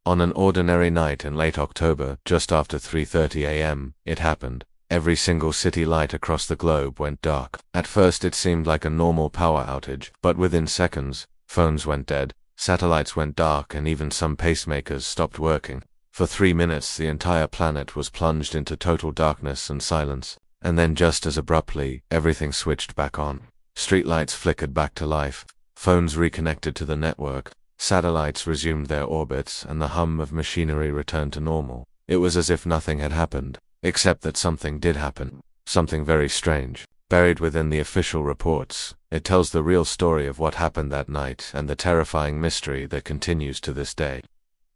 On an ordinary night in late October, just after 3:30 a.m., it happened. Every single city light across the globe went dark. At first it seemed like a normal power outage, but within seconds, phones went dead, satellites went dark, and even some pacemakers stopped working. For 3 minutes the entire planet was plunged into total darkness and silence. And then just as abruptly, everything switched back on. Streetlights flickered back to life, phones reconnected to the network, satellites resumed their orbits, and the hum of machinery returned to normal. It was as if nothing had happened, except that something did happen. Something very strange. Buried within the official reports, it tells the real story of what happened that night and the terrifying mystery that continues to this day.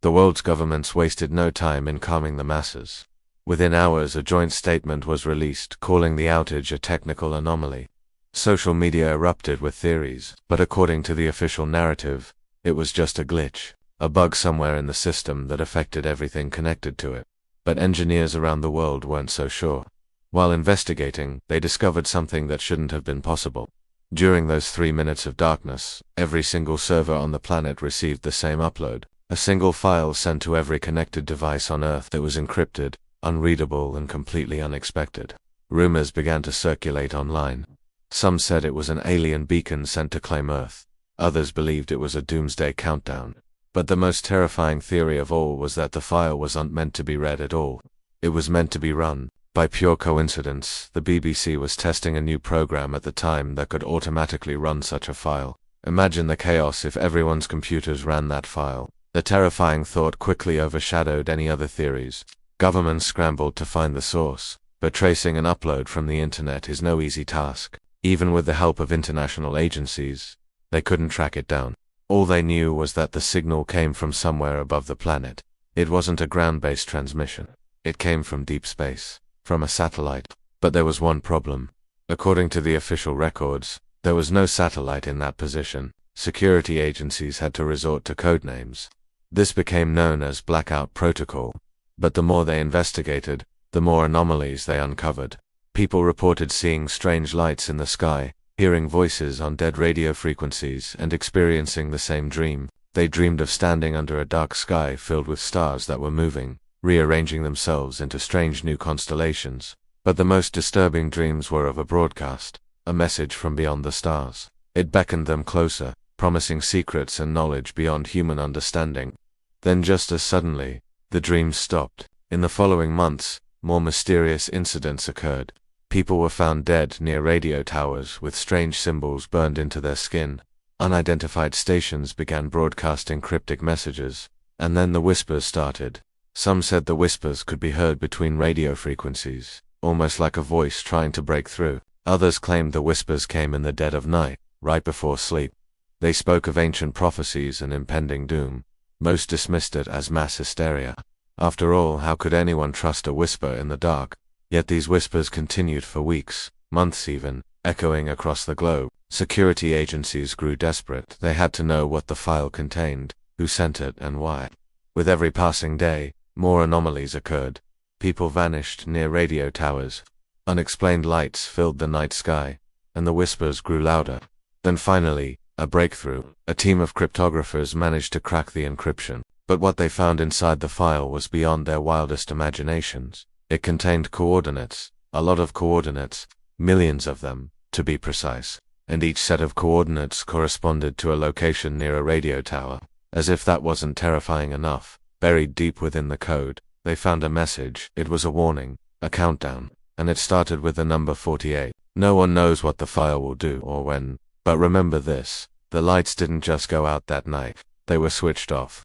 The world's governments wasted no time in calming the masses. Within hours, a joint statement was released, calling the outage a technical anomaly. Social media erupted with theories, but according to the official narrative, it was just a glitch, a bug somewhere in the system that affected everything connected to it. But engineers around the world weren't so sure. While investigating, they discovered something that shouldn't have been possible. During those 3 minutes of darkness, every single server on the planet received the same upload, a single file sent to every connected device on Earth that was encrypted, unreadable, and completely unexpected. Rumors began to circulate online. Some said it was an alien beacon sent to claim Earth. Others believed it was a doomsday countdown. But the most terrifying theory of all was that the file wasn't meant to be read at all. It was meant to be run. By pure coincidence, the BBC was testing a new program at the time that could automatically run such a file. Imagine the chaos if everyone's computers ran that file. The terrifying thought quickly overshadowed any other theories. Governments scrambled to find the source, but tracing an upload from the internet is no easy task. Even with the help of international agencies, they couldn't track it down. All they knew was that the signal came from somewhere above the planet. It wasn't a ground-based transmission. It came from deep space, from a satellite. But there was one problem. According to the official records, there was no satellite in that position. Security agencies had to resort to code names. This became known as Blackout Protocol. But the more they investigated, the more anomalies they uncovered. People reported seeing strange lights in the sky, hearing voices on dead radio frequencies, and experiencing the same dream. They dreamed of standing under a dark sky filled with stars that were moving, rearranging themselves into strange new constellations. But the most disturbing dreams were of a broadcast, a message from beyond the stars. It beckoned them closer, promising secrets and knowledge beyond human understanding. Then just as suddenly, the dreams stopped. In the following months, more mysterious incidents occurred. People were found dead near radio towers with strange symbols burned into their skin. Unidentified stations began broadcasting cryptic messages. And then the whispers started. Some said the whispers could be heard between radio frequencies, almost like a voice trying to break through. Others claimed the whispers came in the dead of night, right before sleep. They spoke of ancient prophecies and impending doom. Most dismissed it as mass hysteria. After all, how could anyone trust a whisper in the dark? Yet these whispers continued for weeks, months even, echoing across the globe. Security agencies grew desperate. They had to know what the file contained, who sent it, and why. With every passing day, more anomalies occurred. People vanished near radio towers. Unexplained lights filled the night sky, and the whispers grew louder. Then finally, a breakthrough. A team of cryptographers managed to crack the encryption. But what they found inside the file was beyond their wildest imaginations. It contained coordinates, a lot of coordinates, millions of them, to be precise. And each set of coordinates corresponded to a location near a radio tower. As if that wasn't terrifying enough, buried deep within the code, they found a message. It was a warning, a countdown, and it started with the number 48. No one knows what the file will do or when, but remember this, the lights didn't just go out that night, they were switched off.